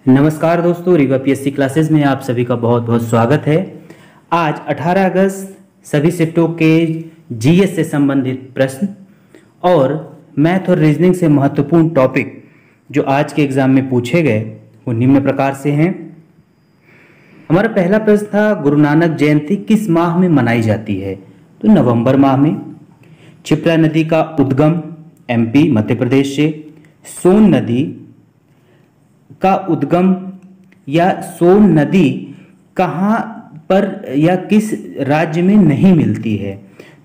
नमस्कार दोस्तों, Rewa PSC classes में आप सभी का बहुत बहुत स्वागत है। आज 18 अगस्त सभी शिफ्टों के जीएस से संबंधित प्रश्न और मैथ और रीजनिंग से महत्वपूर्ण टॉपिक जो आज के एग्जाम में पूछे गए वो निम्न प्रकार से हैं। हमारा पहला प्रश्न था, गुरु नानक जयंती किस माह में मनाई जाती है? तो नवंबर माह में। क्षिप्रा नदी का उद्गम एमपी मध्य प्रदेश से। सोन नदी का उद्गम या सोन नदी कहाँ पर या किस राज्य में नहीं मिलती है?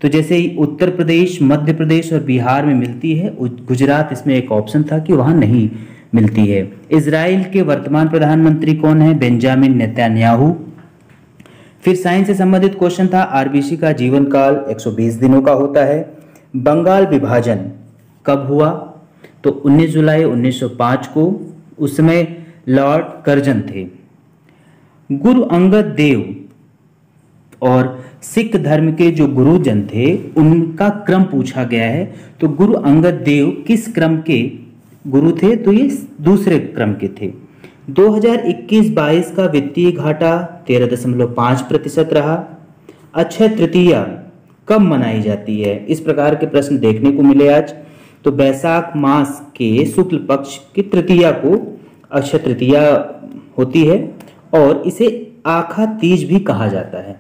तो जैसे उत्तर प्रदेश, मध्य प्रदेश और बिहार में मिलती है, गुजरात इसमें एक ऑप्शन था कि वहाँ नहीं मिलती है। इजराइल के वर्तमान प्रधानमंत्री कौन है? Benjamin Netanyahu. फिर साइंस से संबंधित क्वेश्चन था, आरबीसी का जीवन काल 120 दिनों का होता है। बंगाल विभाजन कब हुआ? तो 19 जुलाई 1905 को। उस समय लॉर्ड कर्जन थे। गुरु अंगद देव और सिख धर्म के जो गुरुजन थे उनका क्रम पूछा गया है। तो गुरु अंगद देव किस क्रम के गुरु थे? तो ये दूसरे क्रम के थे। 2021-22 का वित्तीय घाटा 13.5% रहा। अक्षय तृतीया कब मनाई जाती है? इस प्रकार के प्रश्न देखने को मिले आज। तो बैसाख मास के शुक्ल पक्ष की तृतीया को अक्षय तृतीया होती है और इसे आखा तीज भी कहा जाता है।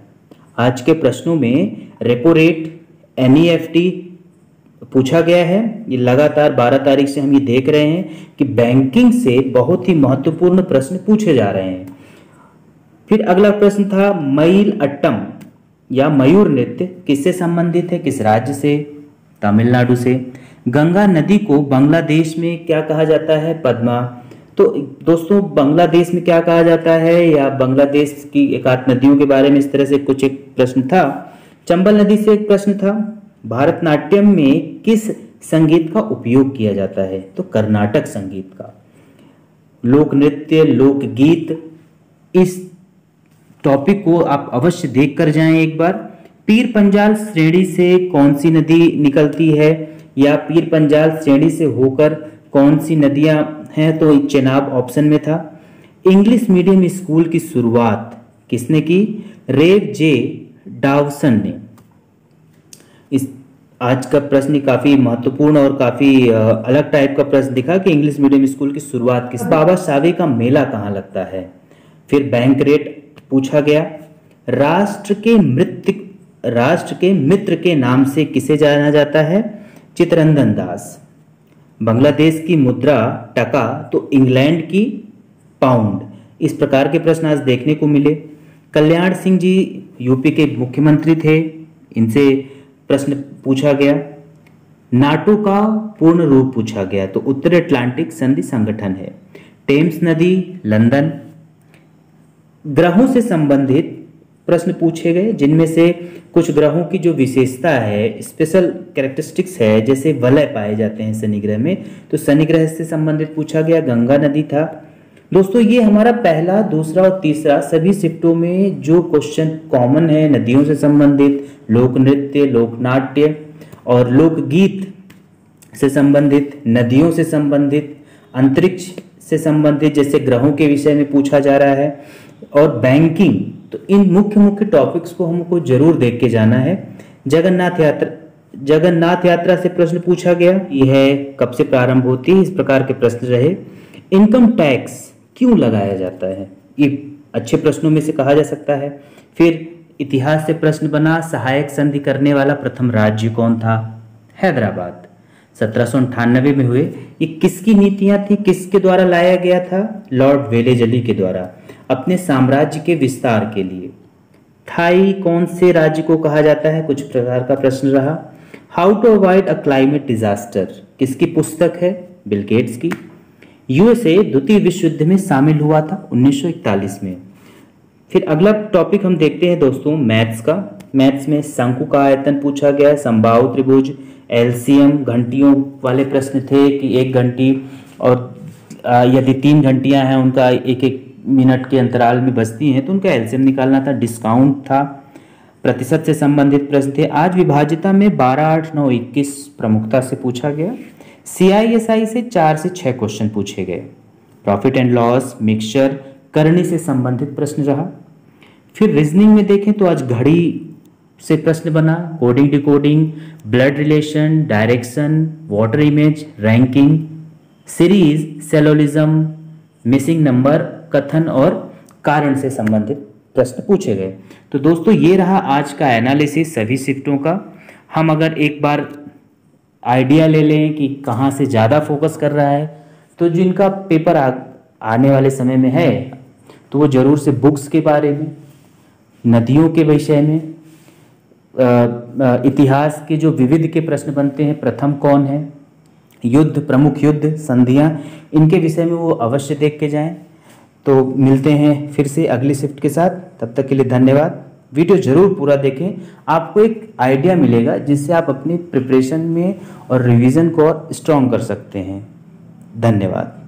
आज के प्रश्नों में रेपो रेट, एनईएफटी पूछा गया है। ये लगातार 12 तारीख से हम ये देख रहे हैं कि बैंकिंग से बहुत ही महत्वपूर्ण प्रश्न पूछे जा रहे हैं। फिर अगला प्रश्न था, मईल अट्टम या मयूर नृत्य किससे संबंधित है? किस राज्य से? तमिलनाडु से। गंगा नदी को बांग्लादेश में क्या कहा जाता है? पद्मा। तो दोस्तों, बांग्लादेश में क्या कहा जाता है या बांग्लादेश की एकाध नदियों के बारे में इस तरह से कुछ एक प्रश्न था। चंबल नदी से एक प्रश्न था। भारतनाट्यम में किस संगीत का उपयोग किया जाता है? तो कर्नाटक संगीत का। लोक नृत्य, लोकगीत, इस टॉपिक को आप अवश्य देख कर जाएं एक बार। पीर पंजाल श्रेणी से कौन सी नदी निकलती है या पीर पंजाल श्रेणी से होकर कौन सी नदियां हैं? तो चेनाब ऑप्शन में था। इंग्लिश मीडियम स्कूल की शुरुआत किसने की? रेव जे डावसन ने। इस आज का प्रश्न काफी महत्वपूर्ण और काफी अलग टाइप का प्रश्न दिखा कि इंग्लिश मीडियम स्कूल की शुरुआत किस। बाबा सावे का मेला कहाँ लगता है? फिर बैंक रेट पूछा गया। राष्ट्र के मित्र के नाम से किसे जाना जाता है? चित्तरंजन दास। बांग्लादेश की मुद्रा टका, तो इंग्लैंड की पाउंड। इस प्रकार के प्रश्न आज देखने को मिले। कल्याण सिंह जी यूपी के मुख्यमंत्री थे, इनसे प्रश्न पूछा गया। नाटो का पूर्ण रूप पूछा गया, तो उत्तर अटलांटिक संधि संगठन है। टेम्स नदी लंदन। ग्रहों से संबंधित प्रश्न पूछे गए, जिनमें से कुछ ग्रहों की जो विशेषता है, स्पेशल कैरेक्टरिस्टिक्स है, जैसे वलय पाए जाते हैं शनि ग्रह में, तो शनि ग्रह से संबंधित पूछा गया। गंगा नदी था। दोस्तों, ये हमारा पहला, दूसरा और तीसरा सभी शिफ्टों में जो क्वेश्चन कॉमन है, नदियों से संबंधित, लोक नृत्य, लोकनाट्य और लोकगीत से संबंधित, नदियों से संबंधित, अंतरिक्ष से संबंधित जैसे ग्रहों के विषय में पूछा जा रहा है, और बैंकिंग। तो इन मुख्य टॉपिक्स को हमको जरूर देख के जाना है। जगन्नाथ यात्रा से प्रश्न पूछा गया, यह कब से प्रारंभ होती है? इस प्रकार के प्रश्न रहे। इनकम टैक्स क्यों लगाया जाता है? ये अच्छे प्रश्नों में से कहा जा सकता है। फिर इतिहास से प्रश्न बना, सहायक संधि करने वाला प्रथम राज्य कौन था? हैदराबाद। 1798 में हुए। ये किसकी नीतियां थी? किसके द्वारा लाया गया था? लॉर्ड वेलेजली के द्वारा, अपने साम्राज्य के विस्तार के लिए। थाई कौन से राज्य को कहा जाता है? कुछ प्रकार का प्रश्न रहा। How to avoid a climate disaster किसकी पुस्तक है? बिल गेट्स की। यूएसए द्वितीय विश्व युद्ध में शामिल हुआ था 1941 में। फिर अगला टॉपिक हम देखते हैं दोस्तों, मैथ्स का। मैथ्स में शंकु का आयतन पूछा गया है, समबाहु त्रिभुज, एलसीएम, घंटियों वाले प्रश्न थे कि एक घंटी और यदि 3 घंटियां हैं उनका एक एक मिनट के अंतराल में बजती हैं तो उनका एलसीएम निकालना था। डिस्काउंट था। प्रतिशत से संबंधित प्रश्न थे। आज विभाज्यता में 12, 8, 9, 21 प्रमुखता से पूछा गया। सीआईएसआई से 4 से 6 क्वेश्चन पूछे गए। प्रॉफिट एंड लॉस, मिक्सचर, करनी से संबंधित प्रश्न रहा। फिर रीजनिंग में देखें तो आज घड़ी से प्रश्न बना, coding decoding, blood relation, direction, water image, ranking, series, syllogism, missing number, कथन और कारण से संबंधित प्रश्न पूछे गए। तो दोस्तों ये रहा आज का एनालिसिस सभी शिफ्टों का। हम अगर एक बार आइडिया ले लें कि कहाँ से ज़्यादा फोकस कर रहा है, तो जिनका पेपर आने वाले समय में है तो वो ज़रूर से बुक्स के बारे में, नदियों के विषय में, इतिहास के जो विविध के प्रश्न बनते हैं, प्रथम कौन है, युद्ध, प्रमुख युद्ध, संधियाँ, इनके विषय में वो अवश्य देख के जाएं। तो मिलते हैं फिर से अगली शिफ्ट के साथ, तब तक के लिए धन्यवाद। वीडियो जरूर पूरा देखें, आपको एक आइडिया मिलेगा जिससे आप अपनी प्रिपरेशन में और रिवीजन को और स्ट्रॉन्ग कर सकते हैं। धन्यवाद।